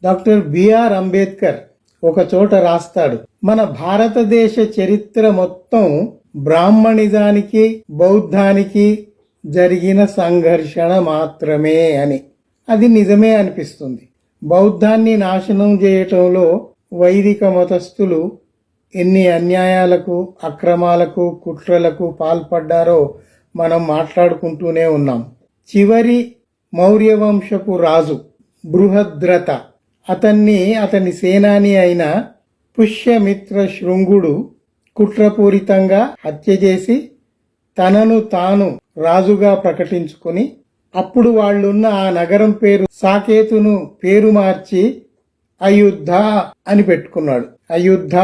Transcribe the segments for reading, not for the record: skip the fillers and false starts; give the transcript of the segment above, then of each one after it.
Doctor BR Ambedkar ఒక చోట రాస్తాడు, మన భారతదేశ చరిత్ర మొత్తం బ్రాహ్మణిజానికి బౌద్ధానికి జరిగిన సంఘర్షణ మాత్రమే అని. అది నిజమే అనిపిస్తుంది. బౌద్ధాన్ని నాశనం చేయటంలో వైదిక మతస్థులు ఎన్ని అన్యాయాలకు, అక్రమాలకు, కుట్రలకు పాల్పడ్డారో మనం మాట్లాడుకుంటూనే ఉన్నాం. చివరి మౌర్య వంశపు రాజు బృహద్రథ, అతని సేనాని అయిన పుష్యమిత్ర శృంగుడు కుట్రపూరితంగా హత్య చేసి తనను తాను రాజుగా ప్రకటించుకుని అప్పుడు వాళ్ళున్న ఆ నగరం పేరు సాకేతును పేరు మార్చి అయోధ్య అని పెట్టుకున్నాడు. అయోధ్య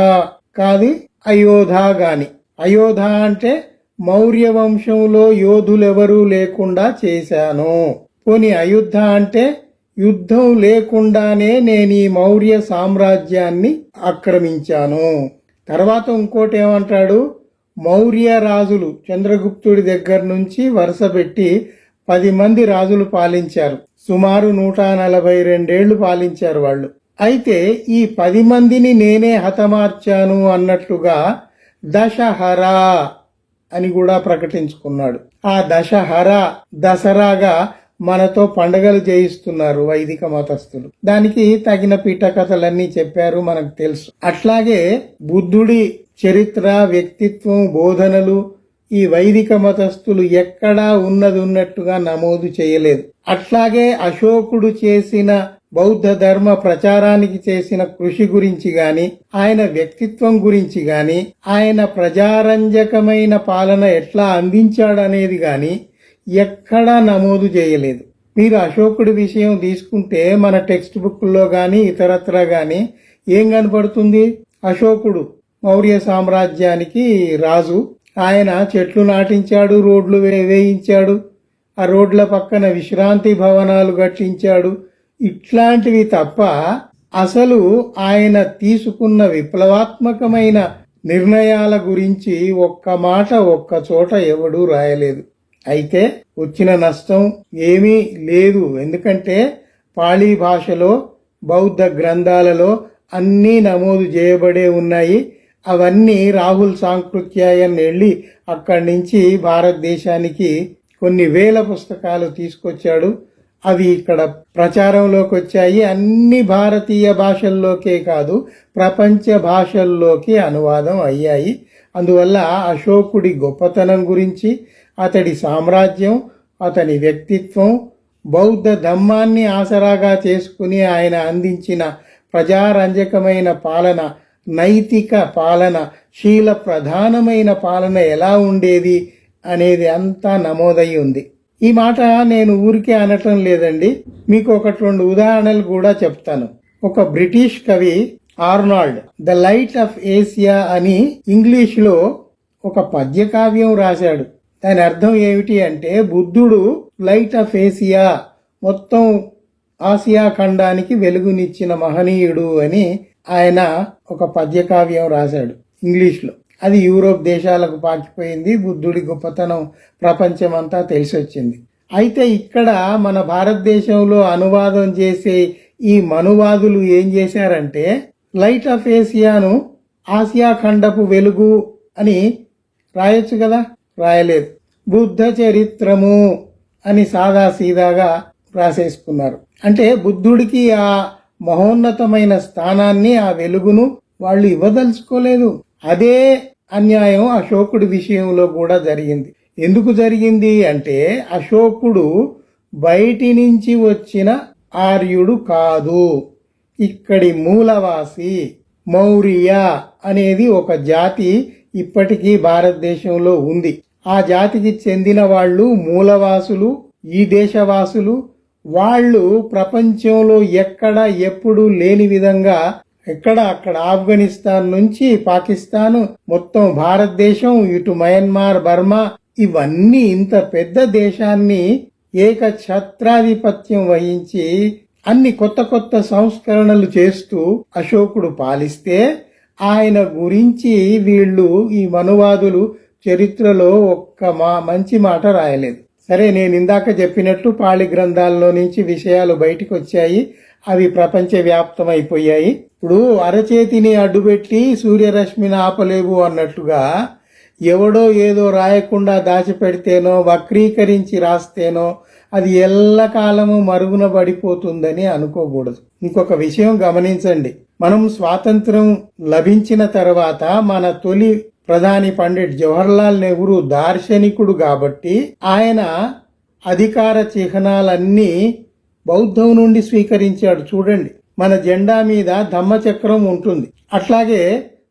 కాదు, అయోధ గాని. అయోధ అంటే మౌర్య వంశంలో యోధులెవరూ లేకుండా చేశాను. పోని అయోధ్య అంటే యుద్ధం లేకుండానే నేను ఈ మౌర్య సామ్రాజ్యాన్ని ఆక్రమించాను. తర్వాత ఇంకోటి ఏమంటాడు, మౌర్య రాజులు చంద్రగుప్తుడి దగ్గర నుంచి వరుస పెట్టి 10 మంది రాజులు పాలించారు. సుమారు 142 ఏళ్లు పాలించారు వాళ్ళు. అయితే ఈ 10 మందిని నేనే హతమార్చాను అన్నట్లుగా దశహర అని కూడా ప్రకటించుకున్నాడు. ఆ దశహర దసరాగా మనతో పండుగలు చేయిస్తున్నారు వైదిక మతస్థులు. దానికి తగిన పీఠకథలన్నీ చెప్పారు, మనకు తెలుసు. అట్లాగే బుద్ధుడి చరిత్ర, వ్యక్తిత్వం, బోధనలు ఈ వైదిక మతస్థులు ఎక్కడా ఉన్నట్టుగా నమోదు చేయలేదు. అట్లాగే అశోకుడు చేసిన బౌద్ధ ధర్మ ప్రచారానికి చేసిన కృషి గురించి గాని, ఆయన వ్యక్తిత్వం గురించి గాని, ఆయన ప్రజారంజకమైన పాలన ఎట్లా అందించాడనేది గాని ఎక్కడా నమోదు చేయలేదు. మీరు అశోకుడి విషయం తీసుకుంటే మన టెక్స్ట్ బుక్లో గాని ఇతరత్రా గాని ఏం కనపడుతుంది? అశోకుడు మౌర్య సామ్రాజ్యానికి రాజు. ఆయన చెట్లు నాటించాడు, రోడ్లు వేయించాడు, ఆ రోడ్ల పక్కన విశ్రాంతి భవనాలు కట్టించాడు. ఇట్లాంటివి తప్ప అసలు ఆయన తీసుకున్న విప్లవాత్మకమైన నిర్ణయాల గురించి ఒక్క మాట ఒక్క చోట ఎవడూ రాయలేదు. అయితే వచ్చిన నష్టం ఏమీ లేదు. ఎందుకంటే పాళీ భాషలో బౌద్ధ గ్రంథాలలో అన్నీ నమోదు చేయబడే ఉన్నాయి. అవన్నీ రాహుల్ సాంకృత్యాయన్ వెళ్ళి అక్కడి నుంచి భారతదేశానికి కొన్ని వేల పుస్తకాలు తీసుకొచ్చాడు. అవి ఇక్కడ ప్రచారంలోకి వచ్చాయి. అన్ని భారతీయ భాషల్లోకే కాదు, ప్రపంచ భాషల్లోకి అనువాదం అయ్యాయి. అందువల్ల అశోకుడి గొప్పతనం గురించి, అతడి సామ్రాజ్యం, అతని వ్యక్తిత్వం, బౌద్ధ ధమ్మాన్ని ఆసరాగా చేసుకుని ఆయన అందించిన ప్రజారంజకమైన పాలన, నైతిక పాలన, శీల ప్రధానమైన పాలన ఎలా ఉండేది అనేది అంతా నమోదై ఉంది. ఈ మాట నేను ఊరికే అనటం లేదండి. మీకు 1-2 ఉదాహరణలు కూడా చెప్తాను. ఒక బ్రిటిష్ కవి Arnold the light of Asia అని ఇంగ్లీష్లో ఒక పద్యకావ్యం రాశాడు. దాని అర్థం ఏమిటి అంటే, బుద్ధుడు లైట్ ఆఫ్ ఏసియా, మొత్తం ఆసియా ఖండానికి వెలుగునిచ్చిన మహనీయుడు అని ఆయన ఒక పద్యకావ్యం రాశాడు ఇంగ్లీష్లో. అది యూరోప్ దేశాలకు పాకిపోయింది. బుద్ధుడి గొప్పతనం ప్రపంచమంతా తెలిసొచ్చింది. అయితే ఇక్కడ మన భారతదేశంలో అనువాదం చేసే ఈ మనువాదులు ఏం చేశారంటే, లైట్ ఆఫ్ ఏసియాను ఆసియా ఖండపు వెలుగు అని రాయొచ్చు కదా, రాయలేదు. బుద్ధ చరిత్రము అని సాదాసీదాగా రాసేసుకున్నారు. అంటే బుద్ధుడికి ఆ మహోన్నతమైన స్థానాన్ని, ఆ వెలుగును వాళ్ళు ఇవ్వదలుచుకోలేదు. అదే అన్యాయం అశోకుడి విషయంలో కూడా జరిగింది. ఎందుకు జరిగింది అంటే, అశోకుడు బయటి నుంచి వచ్చిన ఆర్యుడు కాదు, ఇక్కడి మూలవాసి. మౌర్య అనేది ఒక జాతి ఇప్పటికీ భారతదేశంలో ఉంది. ఆ జాతికి చెందిన వాళ్ళు మూలవాసులు, ఈ దేశవాసులు. వాళ్ళు ప్రపంచంలో ఎక్కడ ఎప్పుడు లేని విధంగా అక్కడ ఆఫ్ఘనిస్తాన్ నుంచి పాకిస్తాన్, మొత్తం భారతదేశం, ఇటు మయన్మార్, బర్మా, ఇవన్నీ ఇంత పెద్ద దేశాన్ని ఏకఛత్రాధిపత్యం వహించి అన్ని కొత్త సంస్కరణలు చేస్తూ అశోకుడు పాలిస్తే, ఆయన గురించి వీళ్ళు ఈ మనువాదులు చరిత్రలో ఒక్క మంచి మాట రాయలేదు. సరే, నేను ఇందాక చెప్పినట్టు పాళి గ్రంథాల్లో నుంచి విషయాలు బయటికి వచ్చాయి. అవి ప్రపంచవ్యాప్తమైపోయాయి. ఇప్పుడు అరచేతిని అడ్డుపెట్టి సూర్యరశ్మిని ఆపలేవు అన్నట్టుగా ఎవడో ఏదో రాయకుండా దాచిపెడితేనో వక్రీకరించి రాస్తేనో అది ఎల్లకాలము మరుగున పడిపోతుందని అనుకోకూడదు. ఇంకొక విషయం గమనించండి, మనం స్వాతంత్రం లభించిన తర్వాత మన తొలి ప్రధాని పండిట్ జవహర్లాల్ నెహ్రూ దార్శనికుడు కాబట్టి ఆయన అధికార చిహ్నాలన్నీ బౌద్ధం నుండి స్వీకరించాడు. చూడండి, మన జెండా మీద ధమ్మచక్రం ఉంటుంది. అట్లాగే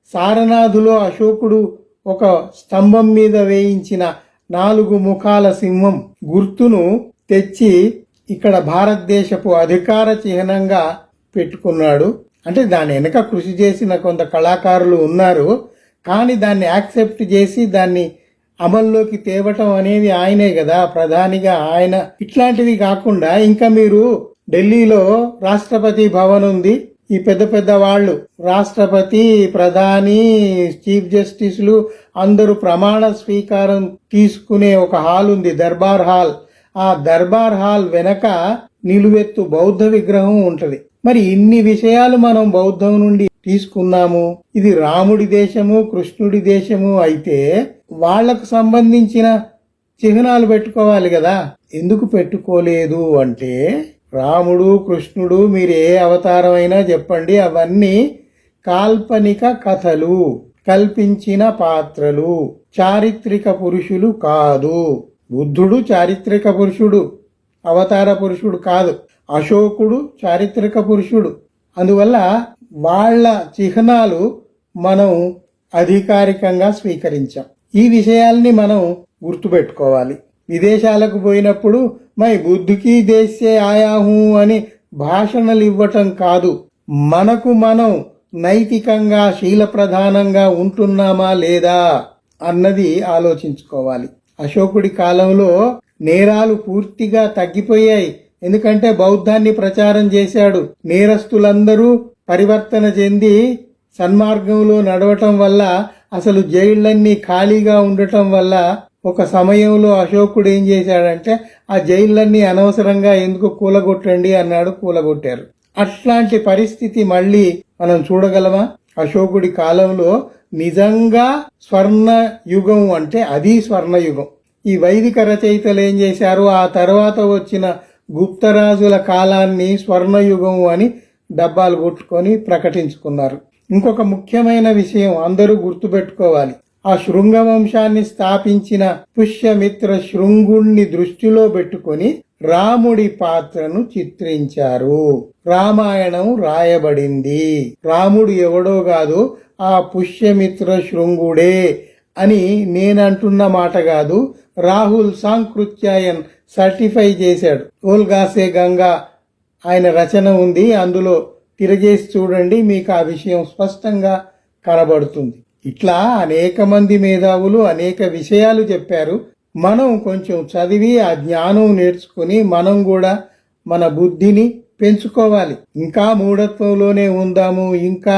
సారనాథులో అశోకుడు ఒక స్తంభం మీద వేయించిన 4 ముఖాల సింహం గుర్తును తెచ్చి ఇక్కడ భారతదేశపు అధికార చిహ్నంగా పెట్టుకున్నాడు. అంటే దాని వెనక కృషి చేసిన కొంత కళాకారులు ఉన్నారు, కానీ దాన్ని యాక్సెప్ట్ చేసి దాన్ని అమల్లోకి తేవటం అనేది ఆయనే కదా ప్రధానిగా ఆయన. ఇట్లాంటివి కాకుండా ఇంకా మీరు ఢిల్లీలో రాష్ట్రపతి భవన్ ఉంది. ఈ పెద్ద పెద్ద వాళ్ళు రాష్ట్రపతి, ప్రధాని, చీఫ్ జస్టిస్లు అందరూ ప్రమాణ స్వీకారం తీసుకునే ఒక హాల్ ఉంది, దర్బార్ హాల్. ఆ దర్బార్ హాల్ వెనక నిలువెత్తు బౌద్ధ విగ్రహం ఉంటది. మరి ఇన్ని విషయాలు మనం బౌద్ధం నుండి తీసుకున్నాము. ఇది రాముడి దేశము, కృష్ణుడి దేశము అయితే వాళ్లకు సంబంధించిన చిహ్నాలు పెట్టుకోవాలి కదా. ఎందుకు పెట్టుకోలేదు అంటే, రాముడు, కృష్ణుడు మీరు ఏ అవతారమైనా చెప్పండి, అవన్నీ కాల్పనిక కథలు, కల్పించిన పాత్రలు, చారిత్రక పురుషులు కాదు. బుద్ధుడు చారిత్రక పురుషుడు, అవతార పురుషుడు కాదు. అశోకుడు చారిత్రక పురుషుడు. అందువల్ల వాళ్ళ చిహ్నాలు మనం అధికారికంగా స్వీకరించాం. ఈ విషయాల్ని మనం గుర్తుపెట్టుకోవాలి. విదేశాలకు పోయినప్పుడు మై బుద్ధుకి దేశే ఆయాహు అని భాషణలు ఇవ్వటం కాదు, మనకు మనం నైతికంగా శీల ప్రధానంగా ఉంటున్నామా లేదా అన్నది ఆలోచించుకోవాలి. అశోకుడి కాలంలో నేరాలు పూర్తిగా తగ్గిపోయాయి. ఎందుకంటే బౌద్ధాన్ని ప్రచారం చేశాడు. నేరస్తులందరూ పరివర్తన చెంది సన్మార్గంలో నడవటం వల్ల, అసలు జైళ్లన్నీ ఖాళీగా ఉండటం వల్ల ఒక సమయంలో అశోకుడు ఏం చేశాడంటే ఆ జైళ్లన్నీ అనవసరంగా ఎందుకు కూలగొట్టండి అన్నాడు, కూలగొట్టారు. అట్లాంటి పరిస్థితి మళ్ళీ మనం చూడగలమా? అశోకుడి కాలంలో నిజంగా స్వర్ణ యుగం అంటే అది స్వర్ణయుగం. ఈ వైదిక రచయితలు ఏం చేశారు, ఆ తర్వాత వచ్చిన గుప్తరాజుల కాలాన్ని స్వర్ణయుగం అని డబ్బాలు కొట్టుకొని ప్రకటించుకున్నారు. ఇంకొక ముఖ్యమైన విషయం అందరూ గుర్తుపెట్టుకోవాలి. ఆ శృంగ వంశాన్ని స్థాపించిన పుష్యమిత్ర శృంగుణ్ణి దృష్టిలో పెట్టుకొని రాముడి పాత్రను చిత్రించారు. రామాయణం రాయబడింది. రాముడు ఎవడో కాదు, ఆ పుష్యమిత్ర శృంగుడే అని నేనంటున్న మాట కాదు. రాహుల్ సాంకృత్యాయన్ సర్టిఫై చేశాడు. ఓల్గాసే గంగా ఆయన రచన ఉంది, అందులో తిరగేసి చూడండి, మీకు ఆ విషయం స్పష్టంగా కనబడుతుంది. ఇట్లా అనేక మంది మేధావులు అనేక విషయాలు చెప్పారు. మనం కొంచెం చదివి ఆ జ్ఞానం నేర్చుకుని మనం కూడా మన బుద్ధిని పెంచుకోవాలి. ఇంకా మూఢత్వంలోనే ఉందాము, ఇంకా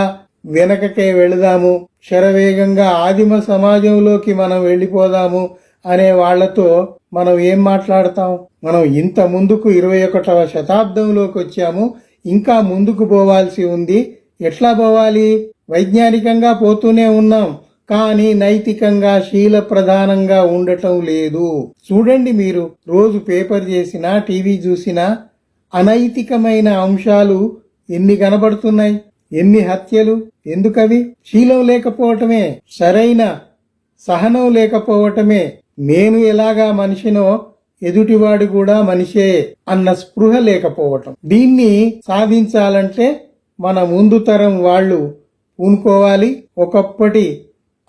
వెనకకే వెళదాము, శరవేగంగా ఆదిమ సమాజంలోకి మనం వెళ్ళిపోదాము అనే వాళ్లతో మనం ఏం మాట్లాడతాం? మనం ఇంత ముందుకు 21వ శతాబ్దంలోకి వచ్చాము, ఇంకా ముందుకు పోవాల్సి ఉంది. ఎట్లా పోవాలి? వైజ్ఞానికంగా పోతూనే ఉన్నాం, కానీ నైతికంగా శీల ప్రధానంగా ఉండటం లేదు. చూడండి, మీరు రోజు పేపర్ చేసినా టీవీ చూసినా అనైతికమైన అంశాలు ఎన్ని కనబడుతున్నాయి, ఎన్ని హత్యలు. ఎందుకవి? శీలం లేకపోవటమే, సరైన సహనం లేకపోవటమే. నేను ఎలాగా మనిషినో ఎదుటివాడు కూడా మనిషే అన్న స్పృహ లేకపోవటం. దీన్ని సాధించాలంటే మన ముందు తరం వాళ్ళు పూనుకోవాలి. ఒకప్పటి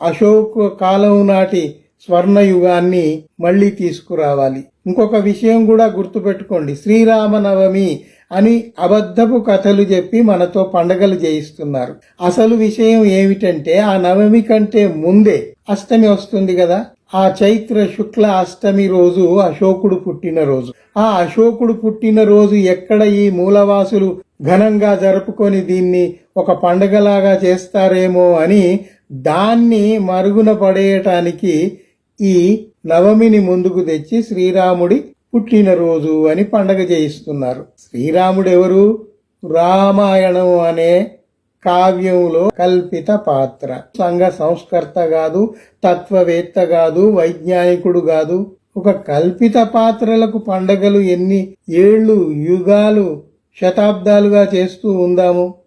అశోక కాలం నాటి స్వర్ణయుగాన్ని మళ్లీ తీసుకురావాలి. ఇంకొక విషయం కూడా గుర్తుపెట్టుకోండి, శ్రీరామనవమి అని అబద్ధపు కథలు చెప్పి మనతో పండగలు చేయిస్తున్నారు. అసలు విషయం ఏమిటంటే ఆ నవమి కంటే ముందే అష్టమి వస్తుంది కదా. ఆ చైత్ర శుక్ల అష్టమి రోజు అశోకుడు పుట్టినరోజు. ఆ అశోకుడు పుట్టినరోజు ఎక్కడ ఈ మూలవాసులు ఘనంగా జరుపుకొని దీన్ని ఒక పండగలాగా చేస్తారేమో అని దాన్ని మరుగున పడేయటానికి ఈ నవమిని ముందుకు తెచ్చి శ్రీరాముడి పుట్టినరోజు అని పండగ చేయిస్తున్నారు. శ్రీరాముడు ఎవరు? రామాయణం అనే కావ్యంలో కల్పిత పాత్ర. సంఘ సంస్కర్త కాదు, తత్వవేత్త కాదు, వైజ్ఞానికుడు కాదు. ఒక కల్పిత పాత్రలకు పండగలు ఎన్ని ఏళ్ళు, యుగాలు, శతాబ్దాలుగా చేస్తూ ఉందాము.